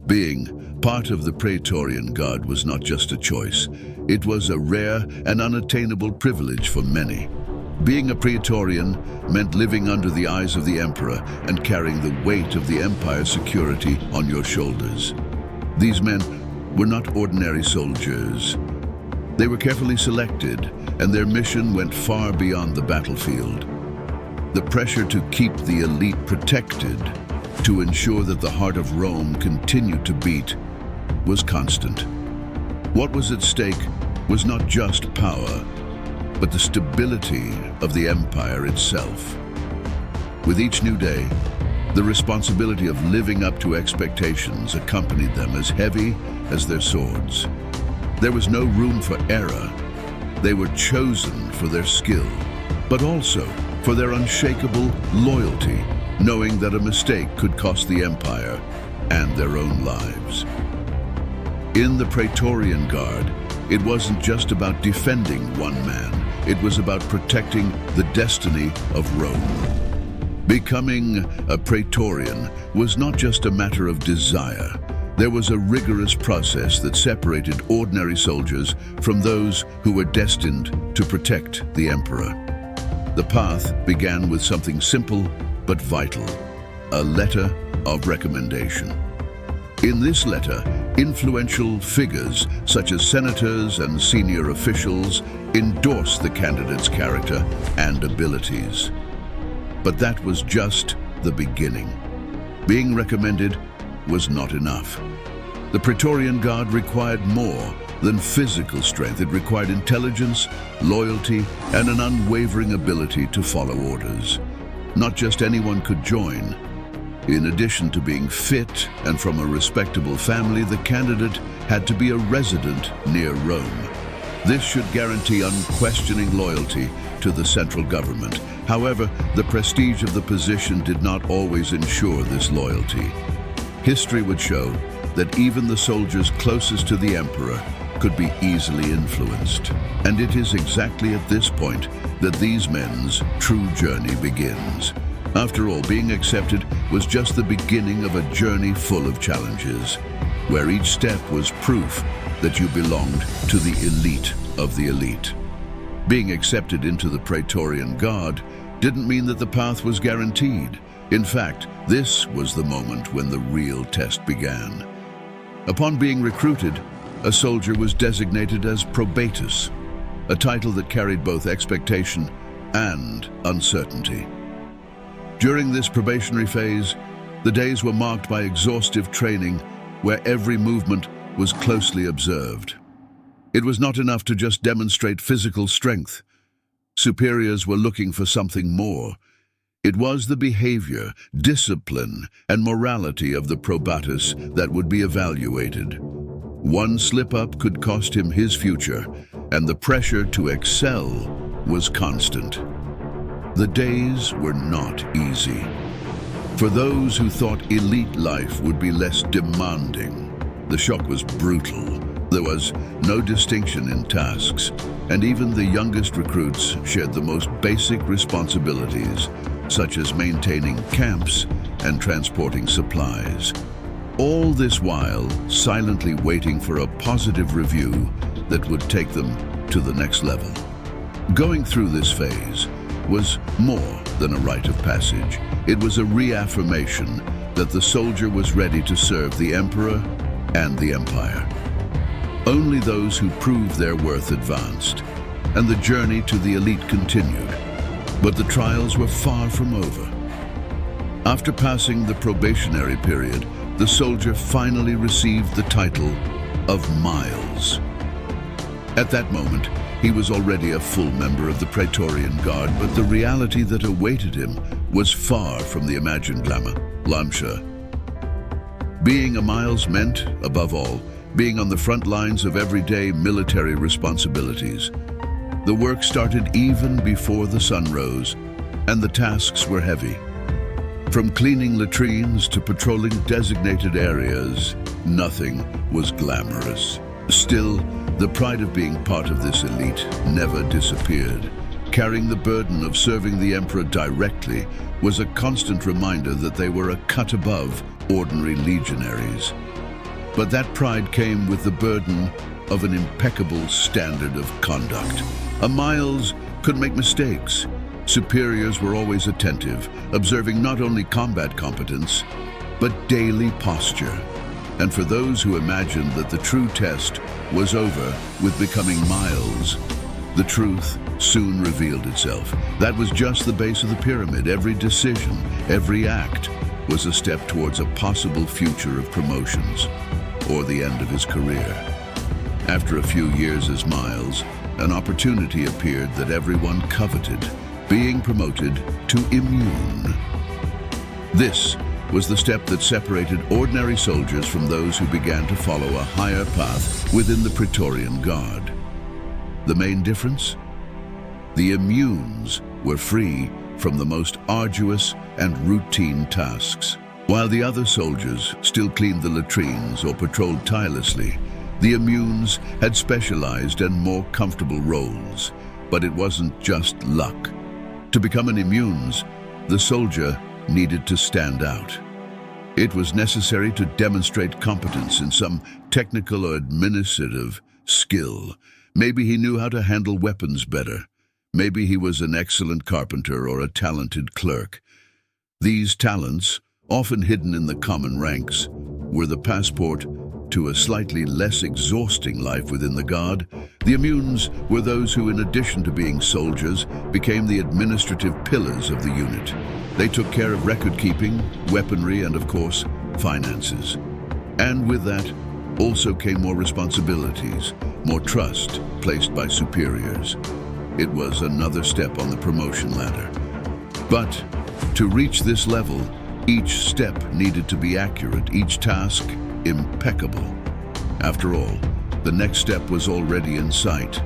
Being part of the Praetorian Guard was not just a choice. It was a rare and unattainable privilege for many. Being a Praetorian meant living under the eyes of the emperor and carrying the weight of the empire's security on your shoulders. These men were not ordinary soldiers. They were carefully selected, and their mission went far beyond the battlefield. The pressure to keep the elite protected, to ensure that the heart of Rome continued to beat, was constant. What was at stake was not just power, but the stability of the empire itself. With each new day, the responsibility of living up to expectations accompanied them as heavy as their swords. There was no room for error. They were chosen for their skill, but also for their unshakable loyalty, knowing that a mistake could cost the empire and their own lives. In the Praetorian Guard, it wasn't just about defending one man. It was about protecting the destiny of Rome. Becoming a Praetorian was not just a matter of desire. There was a rigorous process that separated ordinary soldiers from those who were destined to protect the emperor. The path began with something simple but vital: a letter of recommendation. In this letter, influential figures such as senators and senior officials endorsed the candidate's character and abilities. But that was just the beginning. Being recommended was not enough. The Praetorian Guard required more than physical strength. It required intelligence, loyalty, and an unwavering ability to follow orders. Not just anyone could join. In addition to being fit and from a respectable family, the candidate had to be a resident near Rome. This should guarantee unquestioning loyalty to the central government. However, the prestige of the position did not always ensure this loyalty. History would show that even the soldiers closest to the emperor could be easily influenced. And it is exactly at this point that these men's true journey begins. After all, being accepted was just the beginning of a journey full of challenges, where each step was proof that you belonged to the elite of the elite. Being accepted into the Praetorian Guard didn't mean that the path was guaranteed. In fact, this was the moment when the real test began. Upon being recruited, a soldier was designated as probatus, a title that carried both expectation and uncertainty. During this probationary phase, the days were marked by exhaustive training where every movement was closely observed. It was not enough to just demonstrate physical strength. Superiors were looking for something more. It was the behavior, discipline, and morality of the probatus that would be evaluated. One slip-up could cost him his future, and the pressure to excel was constant. The days were not easy. For those who thought elite life would be less demanding, the shock was brutal. There was no distinction in tasks, and even the youngest recruits shared the most basic responsibilities, such as maintaining camps and transporting supplies. All this while silently waiting for a positive review that would take them to the next level. Going through this phase was more than a rite of passage. It was a reaffirmation that the soldier was ready to serve the emperor and the empire. Only those who proved their worth advanced, and the journey to the elite continued. But the trials were far from over. After passing the probationary period, the soldier finally received the title of Miles. At that moment, he was already a full member of the Praetorian Guard, but the reality that awaited him was far from the imagined glamour. Being a Miles meant, above all, being on the front lines of everyday military responsibilities. The work started even before the sun rose, and the tasks were heavy. From cleaning latrines to patrolling designated areas, nothing was glamorous. Still, the pride of being part of this elite never disappeared. Carrying the burden of serving the emperor directly was a constant reminder that they were a cut above ordinary legionaries. But that pride came with the burden of an impeccable standard of conduct. A Miles could make mistakes. Superiors were always attentive, observing not only combat competence, but daily posture. And for those who imagined that the true test was over with becoming Miles, the truth soon revealed itself. That was just the base of the pyramid. Every decision, every act was a step towards a possible future of promotions or the end of his career. After a few years as Miles, an opportunity appeared that everyone coveted, being promoted to Immune. This was the step that separated ordinary soldiers from those who began to follow a higher path within the Praetorian Guard. The main difference? The Immunes were free from the most arduous and routine tasks. While the other soldiers still cleaned the latrines or patrolled tirelessly, the Immunes had specialized and more comfortable roles. But it wasn't just luck. To become an Immunes, the soldier needed to stand out. It was necessary to demonstrate competence in some technical or administrative skill. Maybe he knew how to handle weapons better. Maybe he was an excellent carpenter or a talented clerk. These talents, often hidden in the common ranks, were the passport to a slightly less exhausting life within the Guard. The Immunes were those who, in addition to being soldiers, became the administrative pillars of the unit. They took care of record-keeping, weaponry, and, of course, finances. And with that, also came more responsibilities, more trust placed by superiors. It was another step on the promotion ladder. But to reach this level, each step needed to be accurate, each task impeccable. After all, the next step was already in sight.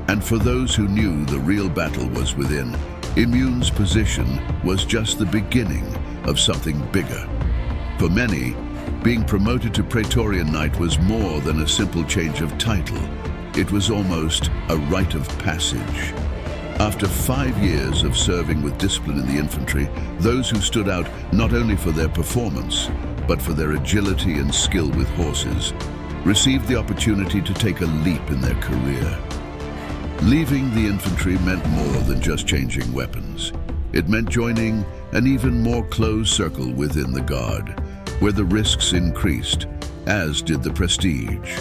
And for those who knew the real battle was within, Immune's position was just the beginning of something bigger. For many, being promoted to Praetorian Knight was more than a simple change of title. It was almost a rite of passage. After 5 years of serving with discipline in the infantry, those who stood out not only for their performance, but for their agility and skill with horses, received the opportunity to take a leap in their career. Leaving the infantry meant more than just changing weapons. It meant joining an even more close circle within the Guard, where the risks increased, as did the prestige.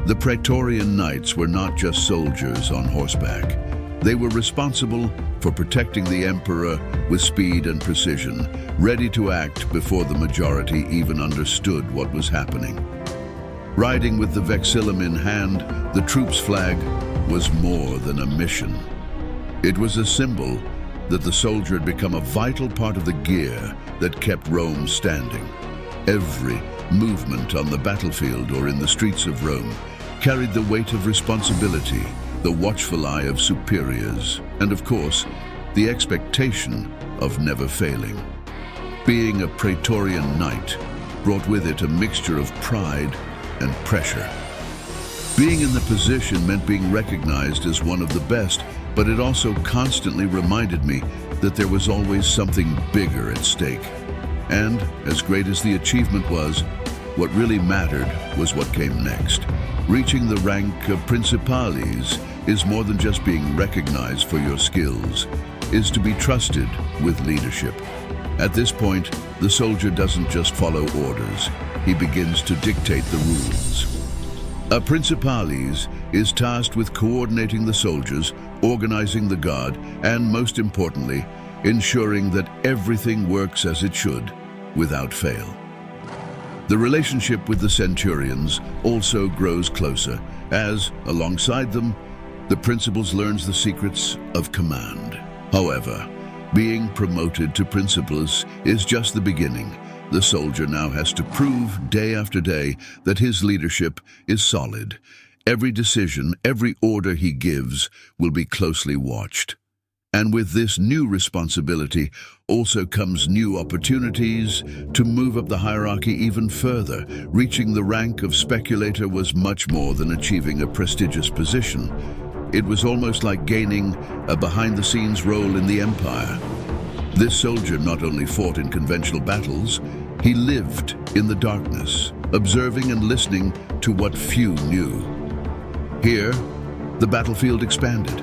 The Praetorian Knights were not just soldiers on horseback. They were responsible for protecting the Emperor with speed and precision, ready to act before the majority even understood what was happening. Riding with the vexillum in hand, the troops' flag was more than a mission. It was a symbol that the soldier had become a vital part of the gear that kept Rome standing. Every movement on the battlefield or in the streets of Rome carried the weight of responsibility, the watchful eye of superiors, and of course, the expectation of never failing. Being a Praetorian Knight brought with it a mixture of pride and pressure. Being in the position meant being recognized as one of the best, but it also constantly reminded me that there was always something bigger at stake. And, as great as the achievement was, what really mattered was what came next. Reaching the rank of Principales is more than just being recognized for your skills, is to be trusted with leadership. At this point, the soldier doesn't just follow orders, he begins to dictate the rules. A Principales is tasked with coordinating the soldiers, organizing the Guard, and most importantly, ensuring that everything works as it should, without fail. The relationship with the centurions also grows closer, as, alongside them, the principals learns the secrets of command. However, being promoted to principals is just the beginning. The soldier now has to prove day after day that his leadership is solid. Every decision, every order he gives will be closely watched. And with this new responsibility also comes new opportunities to move up the hierarchy even further. Reaching the rank of speculator was much more than achieving a prestigious position. It was almost like gaining a behind-the-scenes role in the empire. This soldier not only fought in conventional battles, he lived in the darkness, observing and listening to what few knew. Here, the battlefield expanded.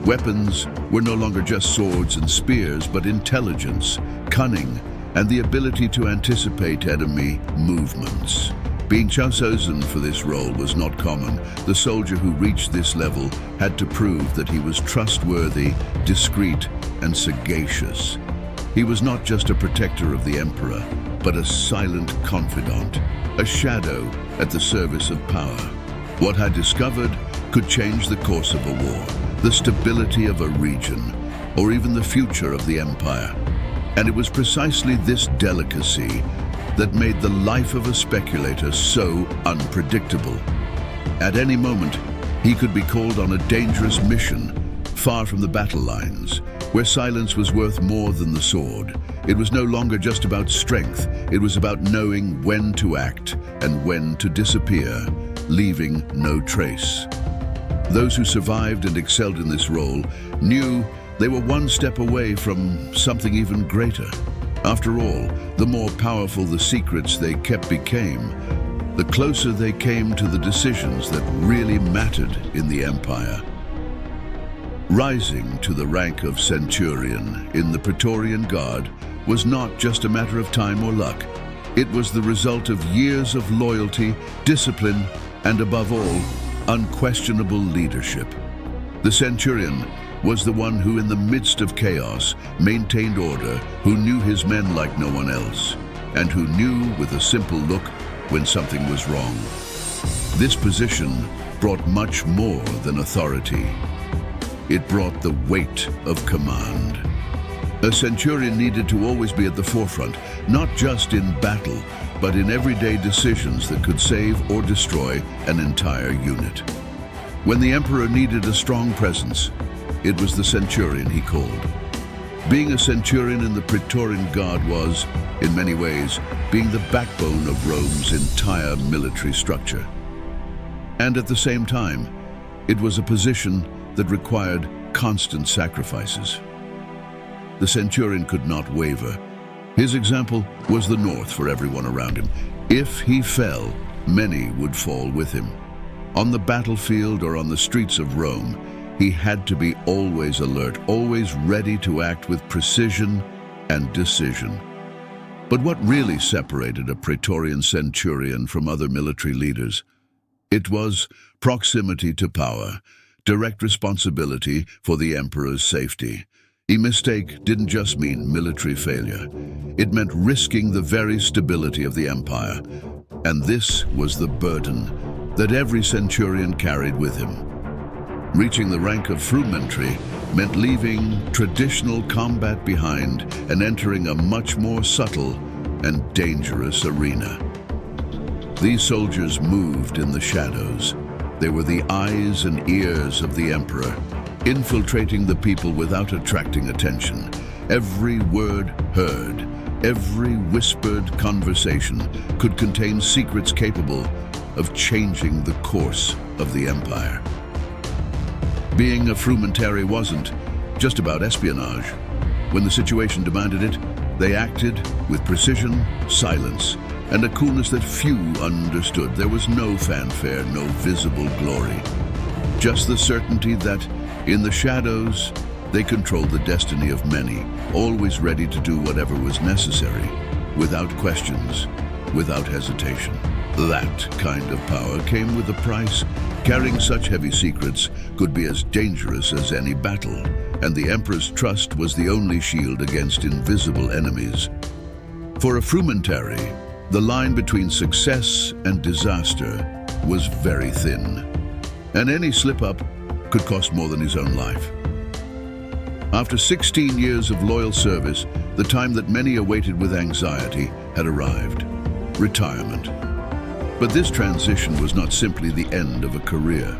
Weapons were no longer just swords and spears, but intelligence, cunning, and the ability to anticipate enemy movements. Being chosen for this role was not common. The soldier who reached this level had to prove that he was trustworthy, discreet, and sagacious. He was not just a protector of the emperor, but a silent confidant, a shadow at the service of power. What I discovered could change the course of a war, the stability of a region, or even the future of the empire. And it was precisely this delicacy that made the life of a speculator so unpredictable. At any moment, he could be called on a dangerous mission, far from the battle lines, where silence was worth more than the sword. It was no longer just about strength, it was about knowing when to act and when to disappear, leaving no trace. Those who survived and excelled in this role knew they were one step away from something even greater. After all, the more powerful the secrets they kept became, the closer they came to the decisions that really mattered in the empire. Rising to the rank of centurion in the Praetorian Guard was not just a matter of time or luck. It was the result of years of loyalty, discipline, and above all, unquestionable leadership. The centurion was the one who, in the midst of chaos, maintained order, who knew his men like no one else, and who knew with a simple look when something was wrong. This position brought much more than authority. It brought the weight of command. A centurion needed to always be at the forefront, not just in battle, but in everyday decisions that could save or destroy an entire unit. When the emperor needed a strong presence, it was the centurion he called. Being a centurion in the Praetorian Guard was, in many ways, being the backbone of Rome's entire military structure. And at the same time, it was a position that required constant sacrifices. The centurion could not waver. His example was the north for everyone around him. If he fell, many would fall with him. On the battlefield or on the streets of Rome, he had to be always alert, always ready to act with precision and decision. But what really separated a Praetorian centurion from other military leaders? It was proximity to power, direct responsibility for the emperor's safety. A mistake didn't just mean military failure. It meant risking the very stability of the empire. And this was the burden that every centurion carried with him. Reaching the rank of frumentary meant leaving traditional combat behind and entering a much more subtle and dangerous arena. These soldiers moved in the shadows. They were the eyes and ears of the emperor, infiltrating the people without attracting attention. Every word heard, every whispered conversation could contain secrets capable of changing the course of the empire. Being a frumentary wasn't just about espionage. When the situation demanded it, they acted with precision, silence, and a coolness that few understood. There was no fanfare, no visible glory. Just the certainty that, in the shadows, they controlled the destiny of many, always ready to do whatever was necessary, without questions, without hesitation. That kind of power came with a price. Carrying such heavy secrets could be as dangerous as any battle, and the emperor's trust was the only shield against invisible enemies. For a frumentary, the line between success and disaster was very thin, and any slip-up could cost more than his own life. After 16 years of loyal service, the time that many awaited with anxiety had arrived: retirement. But this transition was not simply the end of a career.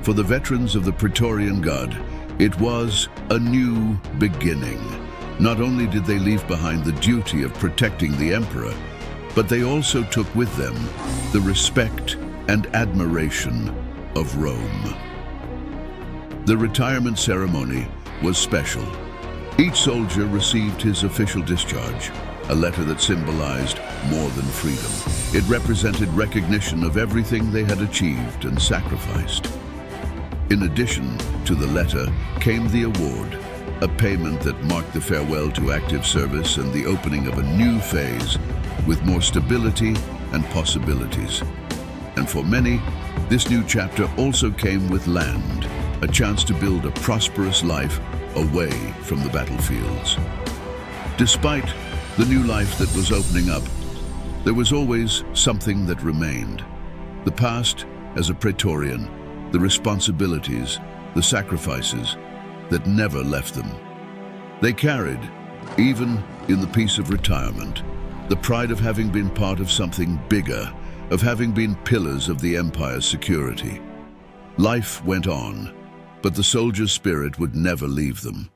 For the veterans of the Praetorian Guard, it was a new beginning. Not only did they leave behind the duty of protecting the emperor, but they also took with them the respect and admiration of Rome. The retirement ceremony was special. Each soldier received his official discharge, a letter that symbolized more than freedom. It represented recognition of everything they had achieved and sacrificed. In addition to the letter came the award, a payment that marked the farewell to active service and the opening of a new phase with more stability and possibilities. And for many, this new chapter also came with land, a chance to build a prosperous life away from the battlefields. Despite the new life that was opening up, there was always something that remained. The past as a Praetorian, the responsibilities, the sacrifices that never left them. They carried, even in the peace of retirement, the pride of having been part of something bigger, of having been pillars of the empire's security. Life went on, but the soldier's spirit would never leave them.